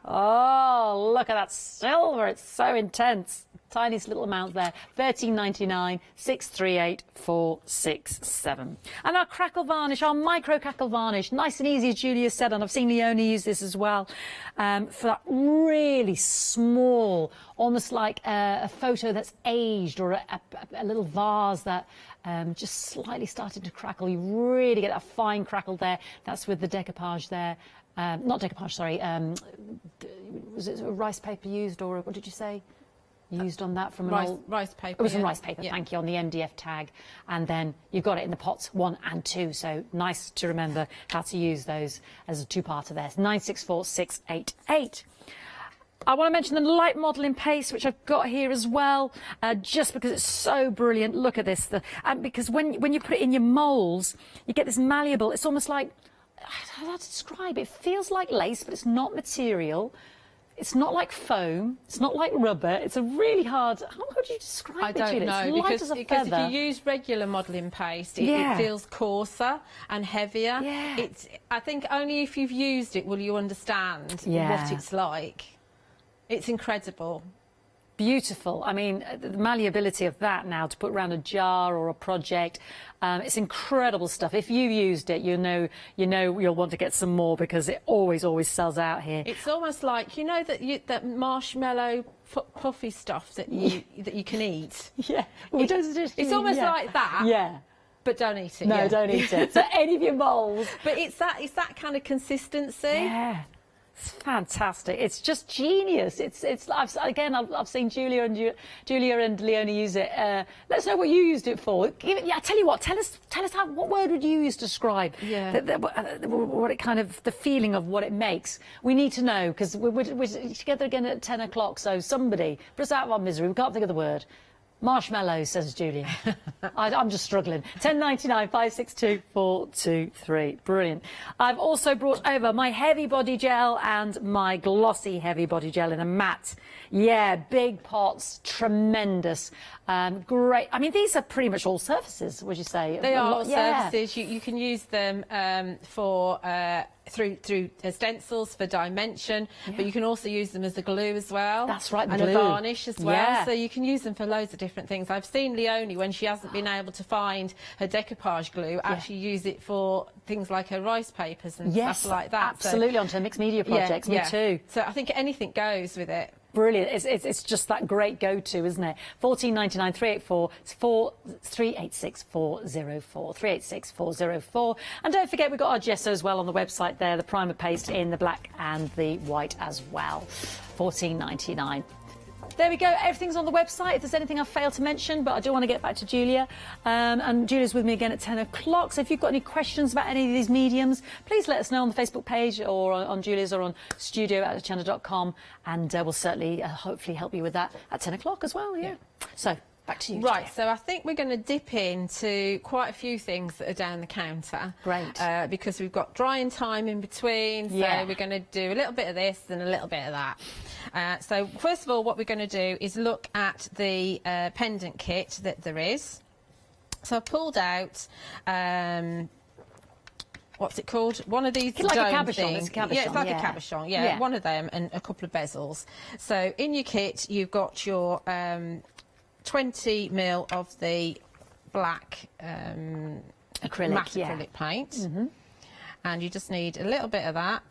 Oh, look at that silver. It's so intense. Tiniest little amount there. £13.99, 638 467. And our crackle varnish, our micro crackle varnish, nice and easy, as Julia said, and I've seen Leonie use this as well, for that really small, almost like a photo that's aged, or a little vase that just slightly started to crackle. You really get that fine crackle there. That's with the decoupage there. Not decoupage, sorry. Was it rice paper used, or what did you say? Used on that from an old rice paper. It was from rice paper, yeah. Thank you, on the MDF tag. And then you've got it in the pots 1 and 2. So nice to remember how to use those as a two-parter there. 964688. I want to mention the light modelling paste, which I've got here as well, just because it's so brilliant. Look at this. Because when you put it in your moulds, you get this malleable, it's almost like, I don't know how to describe it. It feels like lace, but it's not material. It's not like foam. It's not like rubber. It's a really hard. How would you describe it? I don't know, because if you use regular modelling paste, it feels coarser and heavier. Yeah. I think only if you've used it will you understand what it's like. It's incredible. Beautiful. I mean, the malleability of that now to put around a jar or a project, it's incredible stuff. If you used it, you know you'll want to get some more, because it always sells out here. It's almost like, you know, that marshmallow puffy stuff that you can eat. Yeah. It's almost like that. Yeah. But don't eat it. No, don't eat it. So any of your moulds. But it's that kind of consistency. Yeah. It's fantastic. It's just genius. I've seen Julia and Leonie use it. Let us know what you used it for. I tell you what. Tell us what word would you use to describe what it kind of, the feeling of what it makes. We need to know, because we're together again at 10 o'clock. So somebody put us out of our misery. We can't think of the word. Marshmallows, says Julia. I'm just struggling. 10.99 562 423. Brilliant. I've also brought over my heavy body gel and my glossy heavy body gel in a matte. Yeah, big pots, tremendous. Great. I mean, these are pretty much all surfaces, would you say? They are all surfaces. You can use them for through stencils for dimension, but you can also use them as a glue as well. That's right, the and glue. A varnish as well. So you can use them for loads of different things. I've seen Leonie, when she hasn't been able to find her decoupage glue, actually use it for things like her rice papers and stuff like that. Absolutely, onto her mixed media projects. Me too. So I think anything goes with it. Brilliant. It's just that great go-to, isn't it? 14.99 384 386 404 386 404. And don't forget, we've got our gesso as well on the website there, the primer paste in the black and the white as well. 14.99. There we go. Everything's on the website. If there's anything I've failed to mention, but I do want to get back to Julia. And Julia's with me again at 10 o'clock. So if you've got any questions about any of these mediums, please let us know on the Facebook page or on Julia's or on studio@hochanda.com. And we'll certainly, hopefully, help you with that at 10 o'clock as well. Yeah. So back to you. Right, so I think we're going to dip into quite a few things that are down the counter. Great. Because we've got drying time in between, so we're going to do a little bit of this and a little bit of that. So first of all, what we're going to do is look at the pendant kit that there is. So I've pulled out... what's it called? One of these like a dome cabochon. things. It's a cabochon. Yeah, it's like a cabochon. Yeah, one of them and a couple of bezels. So in your kit, you've got your 20ml of the black matte acrylic paint, and you just need a little bit of that.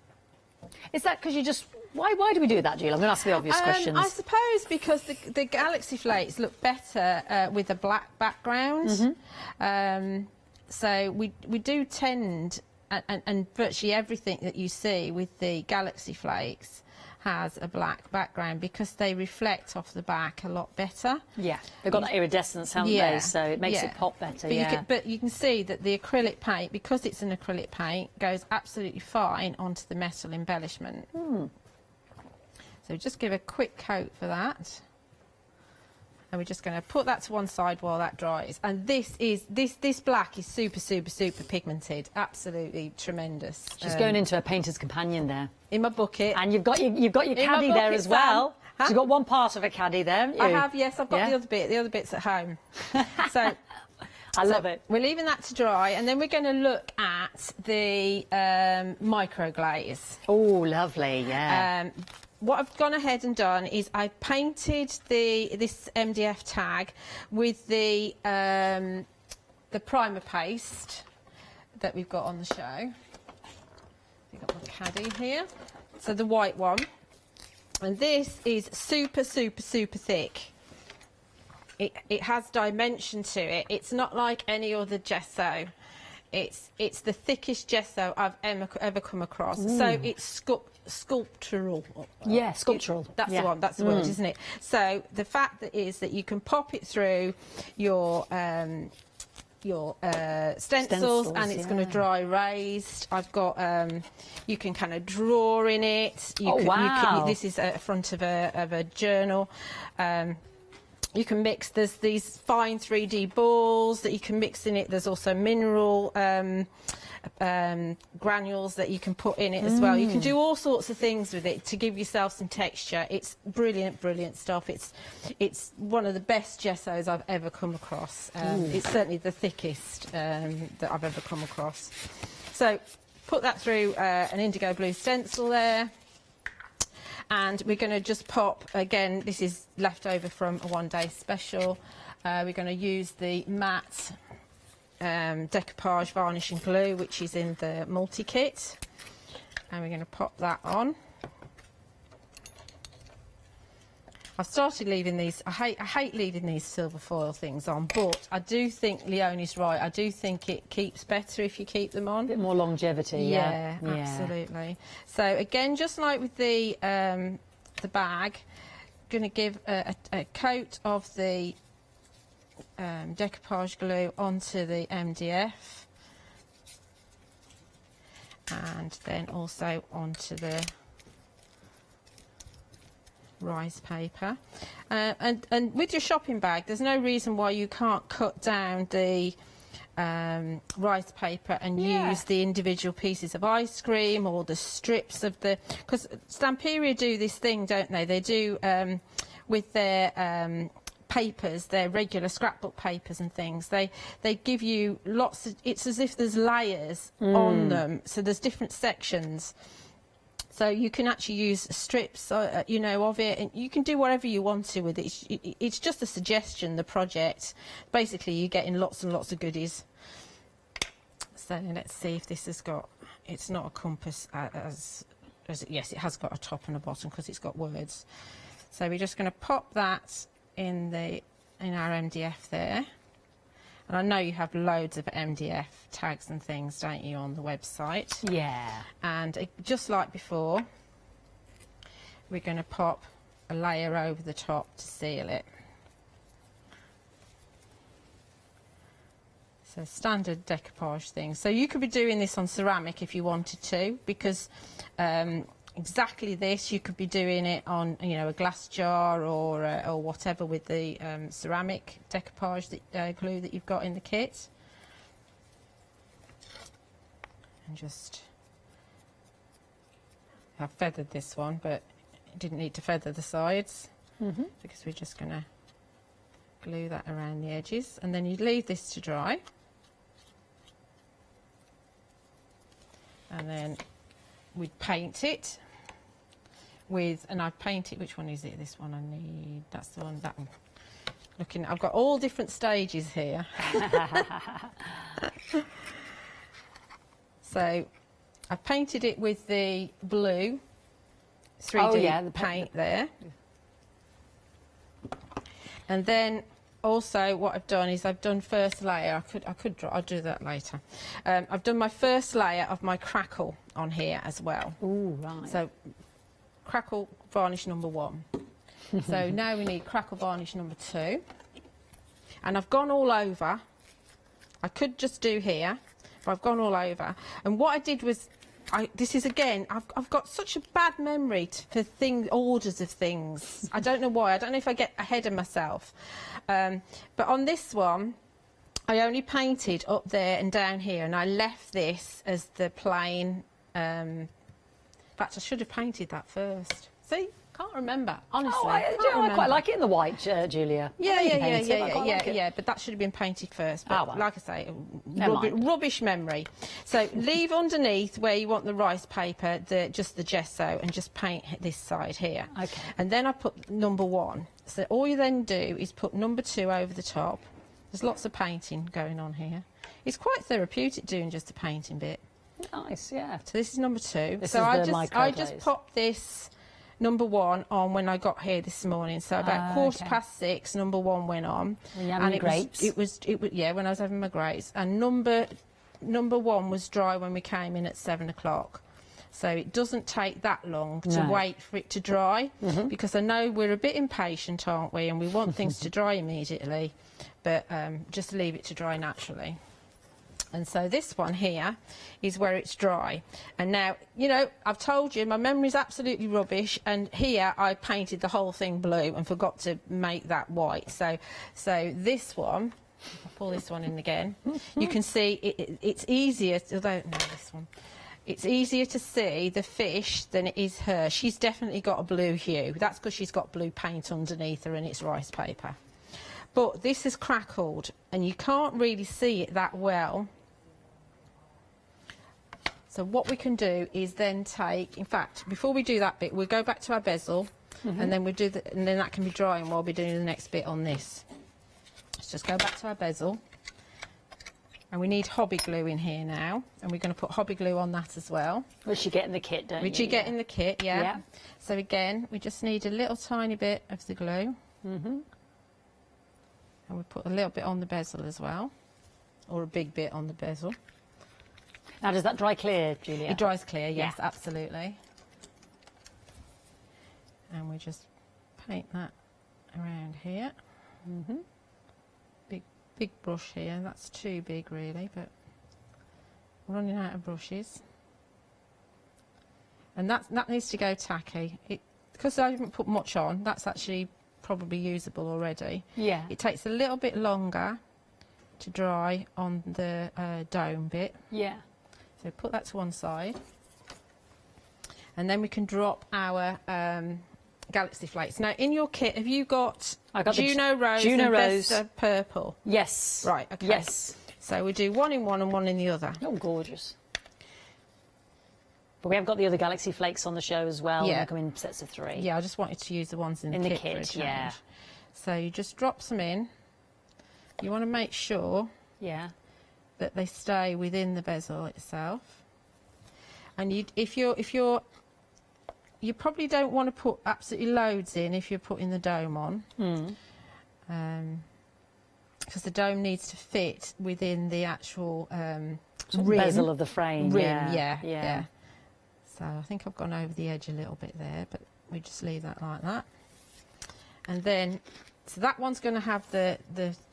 Is that because you just... Why do we do that, Jill? I'm going to ask the obvious questions. I suppose because the Galaxy Flakes look better with a black background. So we do tend, and virtually everything that you see with the Galaxy Flakes has a black background because they reflect off the back a lot better. Yeah, they've got that iridescence, haven't they? So it makes it pop better. But you can see that the acrylic paint, because it's an acrylic paint, goes absolutely fine onto the metal embellishment. So just give a quick coat for that. And we're just going to put that to one side while that dries. And this black is super pigmented, absolutely tremendous. She's going into a painter's companion there. In my bucket. And you've got your caddy there as well. So you've got one part of a caddy there, haven't you? I have, yes. I've got the other bit. The other bit's at home. So I love it. We're leaving that to dry, and then we're going to look at the microglaze. Oh, lovely, yeah. What I've gone ahead and done is I've painted this MDF tag with the primer paste that we've got on the show. We've got my caddy here, so the white one, and this is super thick. It has dimension to it. It's not like any other gesso. It's the thickest gesso I've ever come across. So it's sculptural. Yeah, sculptural. That's the one. That's the word, isn't it? So the fact that is that you can pop it through your stencils and it's going to dry raised. I've got you can kind of draw in it. This is a front of a journal. You can mix, there's these fine 3D balls that you can mix in it. There's also mineral granules that you can put in it as well. You can do all sorts of things with it to give yourself some texture. It's brilliant stuff. It's one of the best gessos I've ever come across. It's certainly the thickest that I've ever come across. So put that through an indigo blue stencil there. And we're going to just pop, again, this is left over from a one-day special. We're going to use the matte decoupage varnish and glue, which is in the multi-kit. And we're going to pop that on. I've started leaving these. I hate leaving these silver foil things on, but I do think Leonie's right. I do think it keeps better if you keep them on. A bit more longevity. Yeah, absolutely. So again, just like with the bag, going to give a coat of the decoupage glue onto the MDF, and then also onto the rice paper, and with your shopping bag there's no reason why you can't cut down the rice paper and use the individual pieces of ice cream or the strips of the, because Stamperia do this thing, don't they? They do with their papers, their regular scrapbook papers and things, they give you lots of, it's as if there's layers on them, so there's different sections. So you can actually use strips, you know, of it, and you can do whatever you want to with it. It's just a suggestion, the project. Basically, you're getting lots and lots of goodies. So let's see if this has got, it's not a compass yes, it has got a top and a bottom because it's got words. So we're just going to pop that in our MDF there. And I know you have loads of MDF tags and things, don't you, on the website? Yeah. And just like before, we're going to pop a layer over the top to seal it. So standard decoupage thing. So you could be doing this on ceramic if you wanted to, because exactly this, you could be doing it on, you know, a glass jar or whatever with the ceramic decoupage glue that you've got in the kit. And just, I've feathered this one, but it didn't need to feather the sides because we're just going to glue that around the edges, and then you leave this to dry, and then we'd paint it with, and I've painted, which one is it? This one I need, that's the one, that one. Looking, I've got all different stages here. So I've painted it with the blue 3D the paint there. And then also what I've done is I've done first layer, I'll do that later. I've done my first layer of my crackle on here as well. Ooh, right. So crackle varnish number 1. So now we need crackle varnish number 2. And I've gone all over. I could just do here, but I've gone all over. And what I did was, this is again, I've got such a bad memory for orders of things. I don't know why. I don't know if I get ahead of myself. But on this one, I only painted up there and down here, and I left this as the plain. In fact, I should have painted that first. See? Can't remember, honestly. Oh, I quite like it in the white, Julia. Yeah, but that should have been painted first. But well. like I say, rubbish memory. So leave underneath where you want the rice paper, just the gesso, and just paint this side here. Okay. And then I put number 1. So all you then do is put number 2 over the top. There's lots of painting going on here. It's quite therapeutic doing just a painting bit. Nice, yeah. So this is number 2. This so is I just popped this number 1 on when I got here this morning. So about 6:15, number 1 went on. When you having grapes? It was yeah, when I was having my grapes. And number 1 was dry when we came in at 7 o'clock. So it doesn't take that long to wait for it to dry, because I know we're a bit impatient, aren't we? And we want things to dry immediately, but just leave it to dry naturally. And so this one here is where it's dry. And now, you know, I've told you my memory's absolutely rubbish, and here I painted the whole thing blue and forgot to make that white. So this one, I'll pull this one in again. You can see it's easier, although, no, this one. It's easier to see the fish than it is her. She's definitely got a blue hue. That's because she's got blue paint underneath her and it's rice paper. But this is crackled and you can't really see it that well. So what we can do is then take, in fact, before we do that bit, we'll go back to our bezel and then we'll do and then that can be drying while we're doing the next bit on this. Let's just go back to our bezel. And we need hobby glue in here now, and we're going to put hobby glue on that as well. Which you get in the kit, don't you? Which you get in the kit, yeah. Yeah. So again, we just need a little tiny bit of the glue. And we put a little bit on the bezel as well, or a big bit on the bezel. Now, does that dry clear, Julia? It dries clear, yes, Yeah. absolutely. And we just paint that around here. Big brush here. That's too big, really, but I'm running out of brushes. And that needs to go tacky. Because I haven't put much on, that's actually probably usable already. Yeah. It takes a little bit longer to dry on the dome bit. Yeah. So put that to one side. And then we can drop our Galaxy Flakes. Now, in your kit, have you got, I got Juno Rose Juno and Rose. Vesta Purple? Yes. Right, okay. Yes. So we do one in one and one in the other. Oh, gorgeous. But we have got the other Galaxy Flakes on the show as well. Yeah. And they come in sets of 3. Yeah, I just wanted to use the ones in the kit for a change. yeah. So you just drop some in. You want to make sure Yeah. that they stay within the bezel itself. And you probably don't want to put absolutely loads in if you're putting the dome on, because the dome needs to fit within the actual rim. Bezel of the frame. Rim, Yeah. yeah. So I think I've gone over the edge a little bit there, but we just leave that like that. And then, so that one's going to have the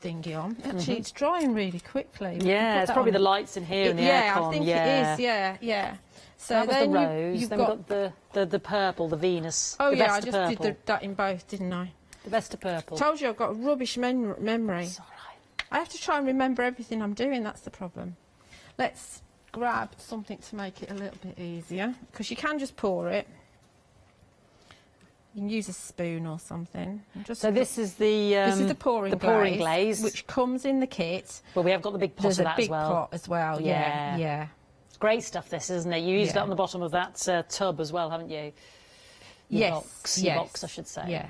thingy on. Actually, it's drying really quickly. Yeah, it's probably the lights in here and the aircon. I think it is. Yeah. So that was then the rose. you've then got we've got the purple, the Venus. Oh the yeah, I Vesta just purple. did that in both, didn't I? The Vesta purple. Told you I've got a rubbish memory. It's all right. I have to try and remember everything I'm doing. That's the problem. Let's grab something to make it a little bit easier, because you can just pour it. You can use a spoon or something. So this is the pouring glaze, which comes in the kit. But we have got the big pot There's of a that big as well. pot as well. Yeah. It's great stuff, this, isn't it? You used it Yeah. on the bottom of that tub as well, haven't you? Your box, I should say.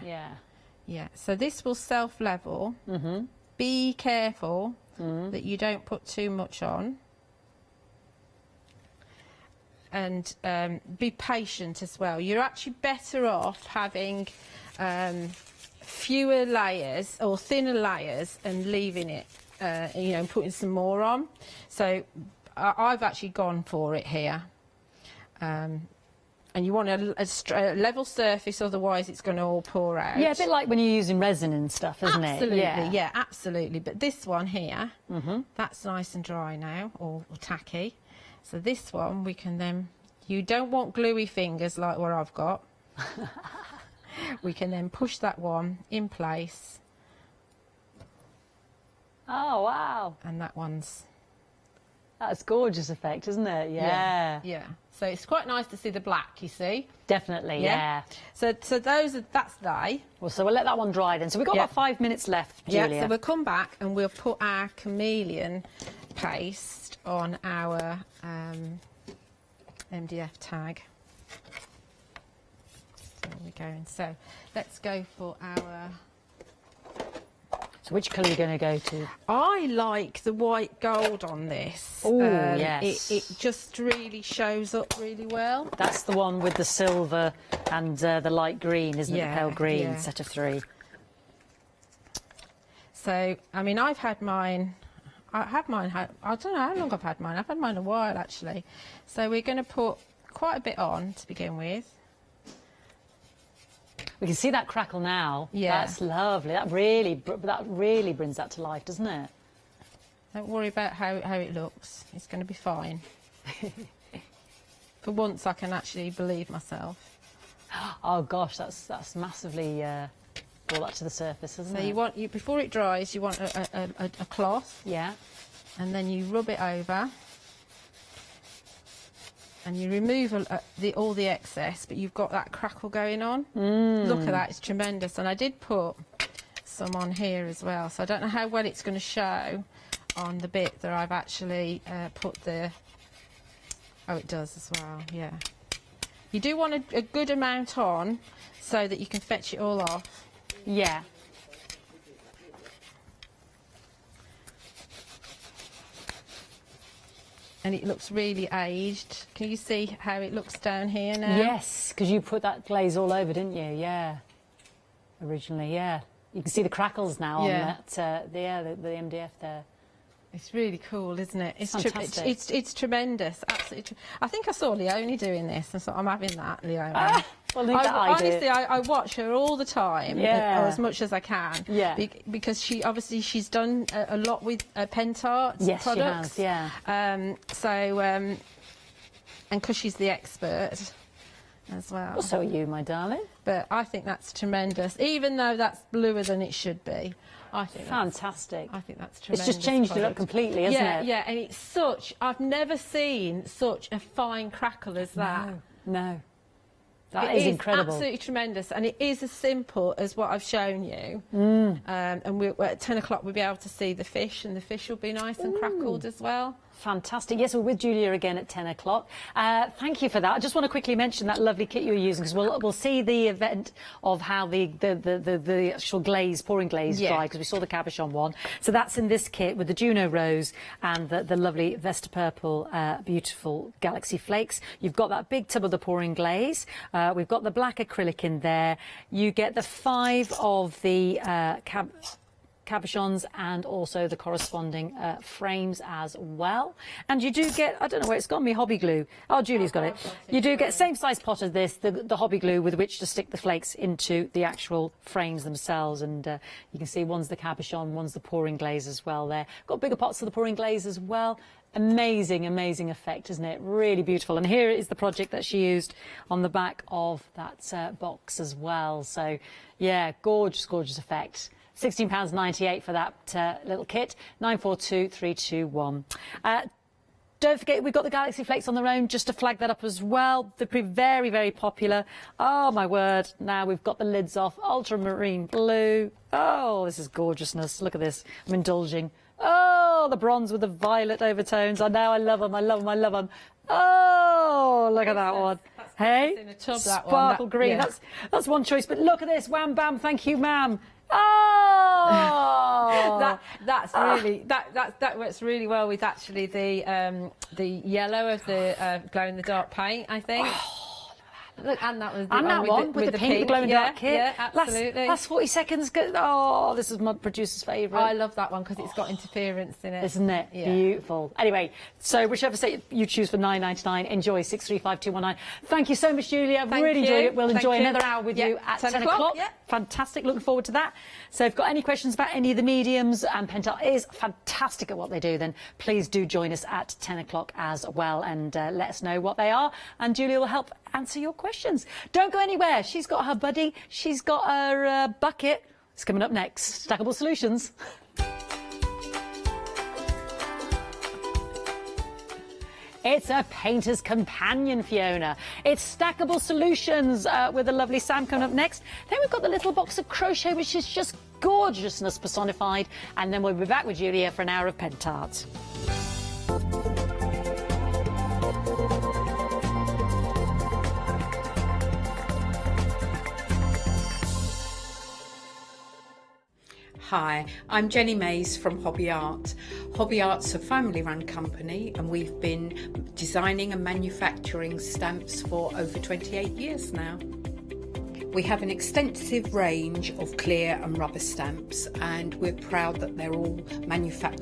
Yeah. So this will self-level. Be careful that you don't put too much on. And be patient as well. You're actually better off having fewer layers or thinner layers and leaving it, and putting some more on. So I've actually gone for it here. And you want a level surface, otherwise it's going to all pour out. Yeah, a bit like when you're using resin and stuff, isn't absolutely, it? Yeah, absolutely. But this one here, that's nice and dry now, or tacky. So this one we can then, you don't want gluey fingers like what I've got. We can then push that one in place. Oh, wow. And that one's... That's gorgeous effect, isn't it? Yeah. Yeah. So it's quite nice to see the black, you see. Definitely, yeah. So that's they. Well, so we'll let that one dry then. So we've got about 5 minutes left, Julia. Yeah, so we'll come back and we'll put our chameleon paste on our MDF tag. So we're going. So let's go for our... So which colour are you going to go to? I like the white gold on this. Oh, yes. It just really shows up really well. That's the one with the silver and the light green, isn't it? Yeah, The pale green, yeah. set of 3. So, I mean, I've had mine... I don't know how long I've had mine. I've had mine a while, actually. So we're going to put quite a bit on to begin with. We can see that crackle now. Yeah. That's lovely. That really brings that to life, doesn't it? Don't worry about how it looks. It's going to be fine. For once, I can actually believe myself. Oh gosh, that's massively brought that to the surface, isn't it? So before it dries, you want a cloth. Yeah. And then you rub it over. And you remove all the excess, but you've got that crackle going on. Look at that, it's tremendous. And I did put some on here as well, so I don't know how well it's going to show on the bit that I've actually put the... Oh, it does as well, yeah. You do want a good amount on so that you can fetch it all off. Yeah. and it looks really aged. Can you see how it looks down here now? Yes, because you put that glaze all over, didn't you? Yeah. Originally, yeah. You can see the crackles now on that, the MDF there. It's really cool, isn't it? It's fantastic. It's tremendous, absolutely. I think I saw Leonie doing this, and so I'm having that, Leonie. Well, honestly, I watch her all the time, or as much as I can. Yeah. Because she's done a lot with Pentart products. She has, yeah. And because she's the expert as well. Well, so are you, my darling. But I think that's tremendous, even though that's bluer than it should be. I think fantastic. I think that's tremendous. It's just changed the look completely, hasn't it? Yeah, and it's such. I've never seen such a fine crackle as that. No. That is incredible. Absolutely tremendous, and it is as simple as what I've shown you. And at 10 o'clock we'll be able to see the fish, and the fish will be nice and crackled as well. Fantastic. Yes, we're with Julia again at 10 o'clock. Thank you for that. I just want to quickly mention that lovely kit you were using, because we'll see the event of how the actual glaze, pouring glaze dry, because we saw the cabochon one. So that's in this kit with the Juno Rose and the lovely Vesta Purple, beautiful Galaxy Flakes. You've got that big tub of the pouring glaze. We've got the black acrylic in there. You get the 5 of the cabochons and also the corresponding frames as well. And you do get, I don't know where it's gone, me hobby glue. Oh, Julie's got it. You do get same size pot as this, the hobby glue with which to stick the flakes into the actual frames themselves. And you can see one's the cabochon, one's the pouring glaze as well there. Got bigger pots for the pouring glaze as well. Amazing, amazing effect, isn't it? Really beautiful. And here is the project that she used on the back of that box as well. So, yeah, gorgeous, gorgeous effect. £16.98 for that little kit. 942321. Don't forget, we've got the Galaxy Flakes on their own, just to flag that up as well. They're very, very popular. Oh, my word. Now we've got the lids off. Ultramarine blue. Oh, this is gorgeousness. Look at this. I'm indulging. Oh, the bronze with the violet overtones. I know, I love them, I love them, I love them. Oh, look at that one. Hey, in a tub, that sparkle one. green. That's one choice. But look at this. Wham, bam, thank you, ma'am. Oh, that's really that works really well with actually the yellow of the glow in the dark paint, I think. Look, and that was with the pink glow in the dark kit. Yeah, absolutely. Last 40 seconds. Oh, this is my producer's favourite. I love that one because it's got interference in it. Isn't it? Yeah. Beautiful. Anyway, so whichever set you choose for £9.99, enjoy 635219. Thank you so much, Julia. I've really enjoyed it. We'll enjoy another hour with you at 10 o'clock. Yeah. Fantastic. Looking forward to that. So if you've got any questions about any of the mediums, and Pentart is fantastic at what they do, then please do join us at 10 o'clock as well, and let us know what they are, and Julia will help answer your questions. Don't go anywhere. She's got her buddy. She's got her bucket. It's coming up next. Stackable Solutions. It's a painter's companion, Fiona. It's Stackable Solutions with a lovely Sam coming up next. Then we've got the little box of crochet, which is just gorgeousness personified. And then we'll be back with Julia for an hour of Pentart. Hi, I'm Jenny Mays from Hobby Art. Hobby Art's a family-run company, and we've been designing and manufacturing stamps for over 28 years now. We have an extensive range of clear and rubber stamps, and we're proud that they're all manufactured